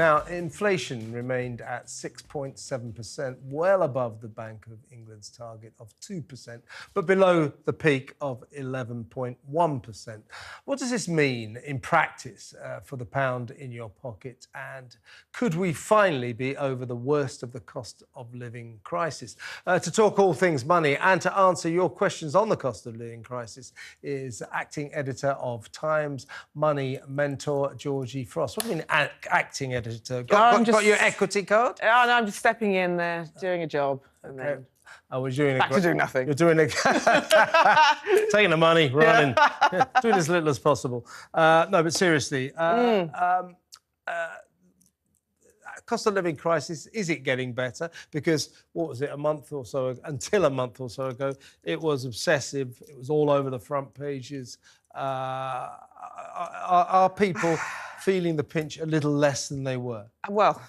Now, inflation remained at 6.7%, well above the Bank of England's target of 2%, but below the peak of 11.1%. What does this mean in practice for the pound in your pocket? And could we finally be over the worst of the cost of living crisis? To talk all things money and to answer your questions on the cost of living crisis is acting editor of Times Money Mentor, Georgie Frost. What do you mean acting editor? Got your equity card? Oh, no, I'm just stepping in there, doing a job, and then I was doing back to doing nothing. You're doing it, taking the money, running, doing as little as possible. No, but seriously, cost of living crisis, is it getting better? Because, what was it, until a month or so ago, it was obsessive, it was all over the front pages. Are people feeling the pinch a little less than they were? Well,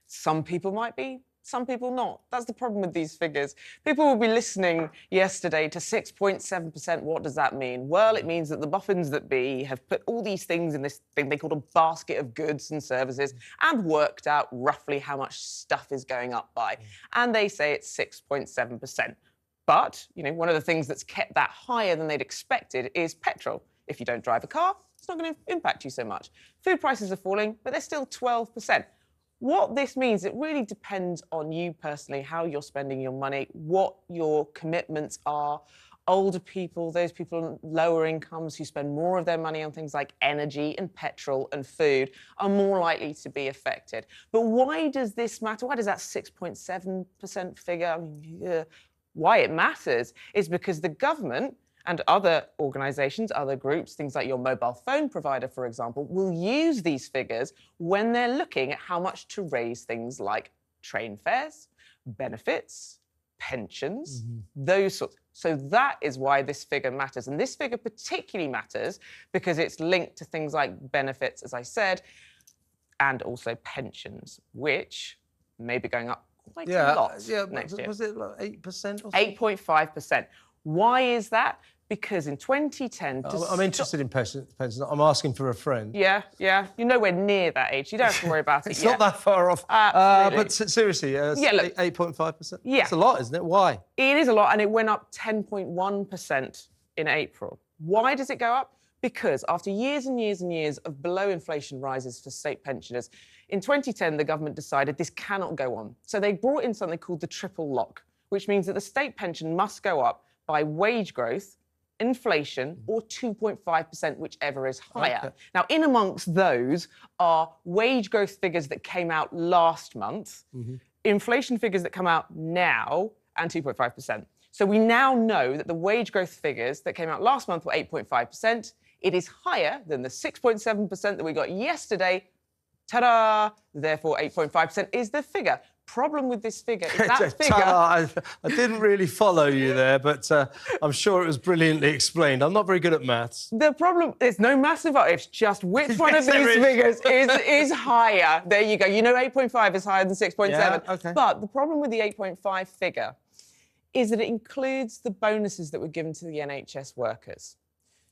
some people might be, some people not. That's the problem with these figures. People will be listening yesterday to 6.7%. What does that mean? Well, it means that the muffins that be have put all these things in this thing they call a basket of goods and services and worked out roughly how much stuff is going up by. And they say it's 6.7%. But, you know, one of the things that's kept that higher than they'd expected is petrol. If you don't drive a car, it's not going to impact you so much. Food prices are falling, but they're still 12%. What this means, it really depends on you personally, how you're spending your money, what your commitments are. Older people, those people on lower incomes who spend more of their money on things like energy and petrol and food are more likely to be affected. But why does this matter? Why does that 6.7% figure? I mean, why it matters is because the government and other organisations, other groups, things like your mobile phone provider, for example, will use these figures when they're looking at how much to raise things like train fares, benefits, pensions, those sorts. So that is why this figure matters. And this figure particularly matters because it's linked to things like benefits, as I said, and also pensions, which may be going up quite a lot next year. Was it like 8% or something? 8.5%. Why is that? Because in 2010... I'm interested in pensions. I'm asking for a friend. Yeah. You're nowhere near that age. You don't have to worry about it It's not that far off. But seriously, 8.5%? Yeah. It's a lot, isn't it? Why? It is a lot, and it went up 10.1% in April. Why does it go up? Because after years and years and years of below-inflation rises for state pensioners, in 2010, the government decided this cannot go on. So they brought in something called the triple lock, which means that the state pension must go up by wage growth, inflation, or 2.5%, whichever is higher. Okay. Now, in amongst those are wage growth figures that came out last month, inflation figures that come out now, and 2.5%. So we now know that the wage growth figures that came out last month were 8.5%. It is higher than the 6.7% that we got yesterday. Ta-da! Therefore, 8.5% is the figure. Problem with this figure is that figure... I didn't really follow you there, but I'm sure it was brilliantly explained. I'm not very good at maths. The problem is no massive... It's just which one of these figures is higher. There you go. You know 8.5 is higher than 6.7. Yeah, okay. But the problem with the 8.5 figure is that it includes the bonuses that were given to the NHS workers.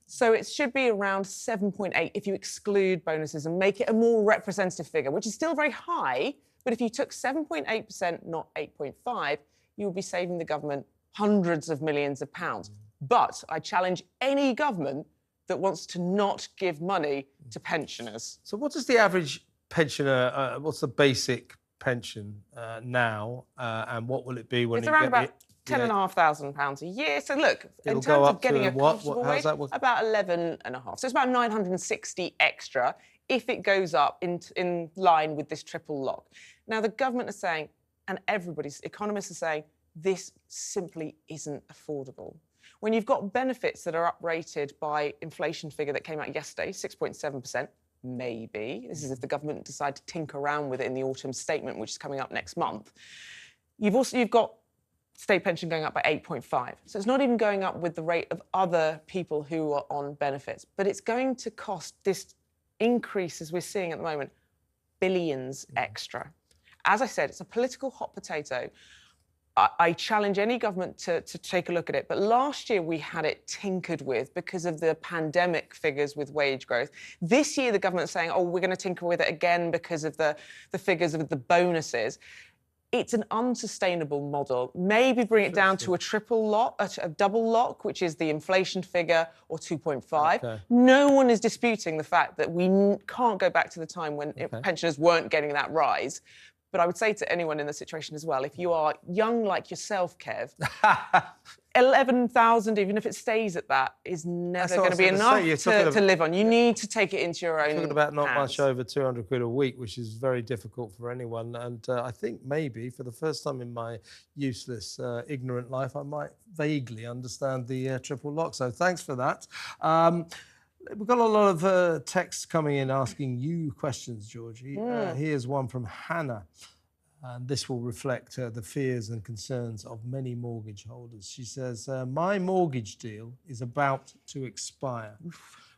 So it should be around 7.8 if you exclude bonuses and make it a more representative figure, which is still very high. But if you took 7.8%, not 8.5, you would be saving the government hundreds of millions of pounds. But I challenge any government that wants to not give money to pensioners. So what does the average pensioner, what's the basic pension now, and what will it be when it's around about £10,500 a year. So look, in terms of getting a comfortable wage, about 11.5. So it's about 960 extra if it goes up in line with this triple lock. Now, the government is saying, and economists are saying, this simply isn't affordable. When you've got benefits that are uprated by inflation figure that came out yesterday, 6.7%, maybe. This is if the government decide to tinker around with it in the autumn statement, which is coming up next month. You've got state pension going up by 8.5. So it's not even going up with the rate of other people who are on benefits. But it's going to cost this increase, as we're seeing at the moment, billions extra. As I said, it's a political hot potato. I challenge any government to take a look at it. But last year we had it tinkered with because of the pandemic figures with wage growth. This year the government's saying, oh, we're going to tinker with it again because of the figures of the bonuses. It's an unsustainable model. Maybe bring it down to a triple lock, a double lock, which is the inflation figure, or 2.5. Okay. No one is disputing the fact that we can't go back to the time when pensioners weren't getting that rise. But I would say to anyone in the situation as well, if you are young like yourself, Kev, 11,000, even if it stays at that, is never going to be enough to live on. You need to take it into your own Talking about not hands. much over 200 quid a week, which is very difficult for anyone. And I think maybe for the first time in my useless, ignorant life, I might vaguely understand the triple lock. So thanks for that. We've got a lot of texts coming in asking you questions, Georgie. Here's one from Hannah. And this will reflect the fears and concerns of many mortgage holders. She says, my mortgage deal is about to expire.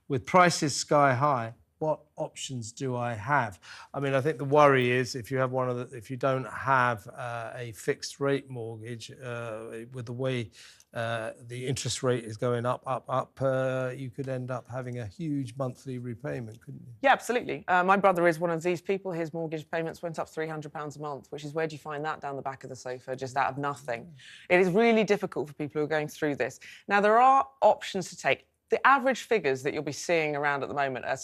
With prices sky high, what options do I have? I mean, I think the worry is if you have if you don't have a fixed rate mortgage, with the way the interest rate is going up, you could end up having a huge monthly repayment, couldn't you? Yeah, absolutely. My brother is one of these people. His mortgage payments went up £300 a month, which is where do you find that down the back of the sofa, just out of nothing? It is really difficult for people who are going through this. Now, there are options to take. The average figures that you'll be seeing around at the moment are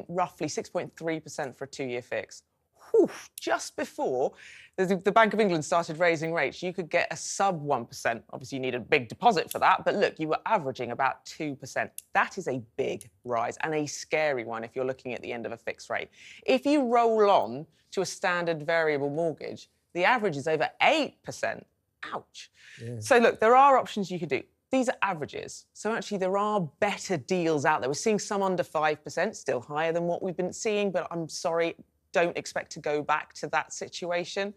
roughly 6.3% for a 2-year fix. Whew, just before the Bank of England started raising rates, you could get a sub 1%. Obviously, you need a big deposit for that, but look, you were averaging about 2%. That is a big rise and a scary one if you're looking at the end of a fixed rate. If you roll on to a standard variable mortgage, the average is over 8%. Ouch. Yeah. So look, there are options you could do. These are averages. So actually there are better deals out there. We're seeing some under 5%, still higher than what we've been seeing, but I'm sorry, don't expect to go back to that situation.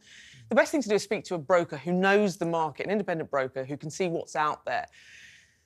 The best thing to do is speak to a broker who knows the market, an independent broker who can see what's out there.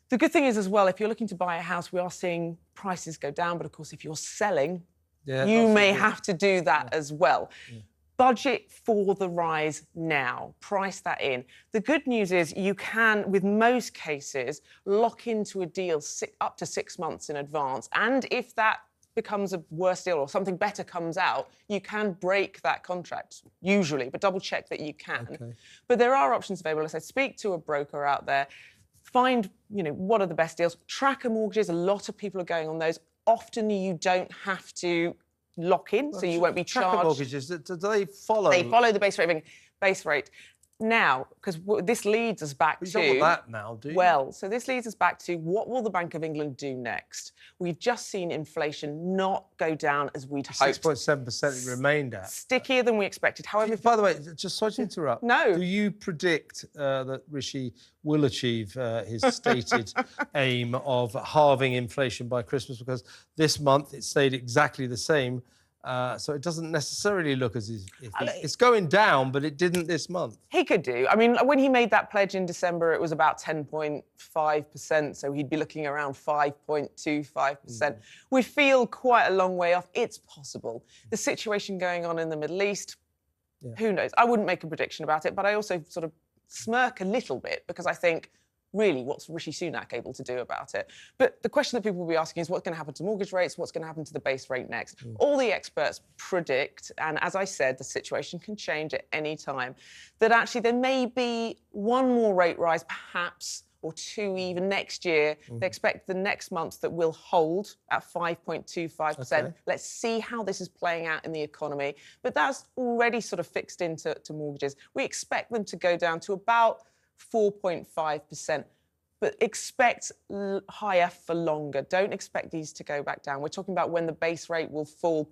The good thing is as well, if you're looking to buy a house, we are seeing prices go down, but of course, if you're selling, you may have to do that as well. Yeah. Budget for the rise now. Price that in. The good news is you can, with most cases, lock into a deal up to 6 months in advance. And if that becomes a worse deal or something better comes out, you can break that contract, usually, but double check that you can. Okay. But there are options available. As I said, speak to a broker out there. Find, what are the best deals. Tracker mortgages, a lot of people are going on those. Often you don't have to lock in, so you won't be charged. Tracker mortgages, do they follow? They follow the base rate. Now, because this leads us back to... You don't want that now, do you? Well, so this leads us back to what will the Bank of England do next? We've just seen inflation not go down as we'd hoped. 6.7% it remained at. Stickier than we expected. However... By the way, just sorry to interrupt. No. Do you predict that Rishi will achieve his stated aim of halving inflation by Christmas? Because this month it stayed exactly the same. So it doesn't necessarily look as if it's going down, but it didn't this month. He could do. I mean, when he made that pledge in December, it was about 10.5%, so he'd be looking around 5.25%. We feel quite a long way off. It's possible. The situation going on in the Middle East, who knows? I wouldn't make a prediction about it, but I also sort of smirk a little bit because I think, really, what's Rishi Sunak able to do about it? But the question that people will be asking is what's going to happen to mortgage rates? What's going to happen to the base rate next? All the experts predict, and as I said, the situation can change at any time, that actually there may be one more rate rise, perhaps, or two even next year. They expect the next month that will hold at 5.25%. Okay. Let's see how this is playing out in the economy. But that's already sort of fixed into mortgages. We expect them to go down to about 4.5%, but expect higher for longer. Don't expect these to go back down. We're talking about when the base rate will fall.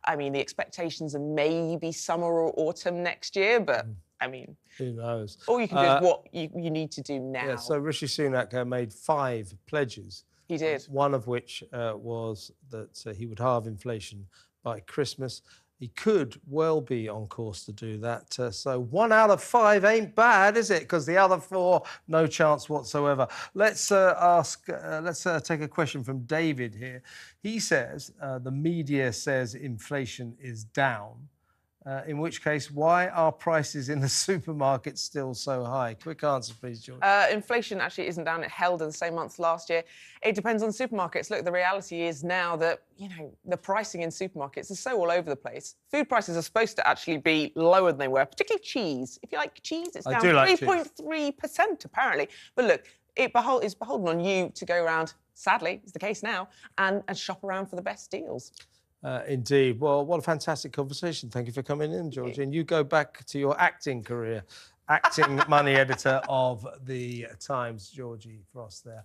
I mean, the expectations are maybe summer or autumn next year, but I mean... Who knows? All you can do is what you need to do now. Yeah, so Rishi Sunak made 5 pledges. He did. One of which was that he would halve inflation by Christmas. He could well be on course to do that. So 1 out of 5 ain't bad, is it? Because the other 4, no chance whatsoever. Let's take a question from David here. He says, the media says inflation is down. In which case, why are prices in the supermarket still so high? Quick answer, please, George. Inflation actually isn't down. It held in the same month last year. It depends on supermarkets. Look, the reality is now that, the pricing in supermarkets is so all over the place. Food prices are supposed to actually be lower than they were, particularly cheese. If you like cheese, it's down 3.3% apparently. But look, it's beholden on you to go around, sadly, it's the case now, and shop around for the best deals. Indeed. Well, what a fantastic conversation. Thank you for coming in, Georgie. And you go back to your acting career, acting money editor of The Times, Georgie Frost there.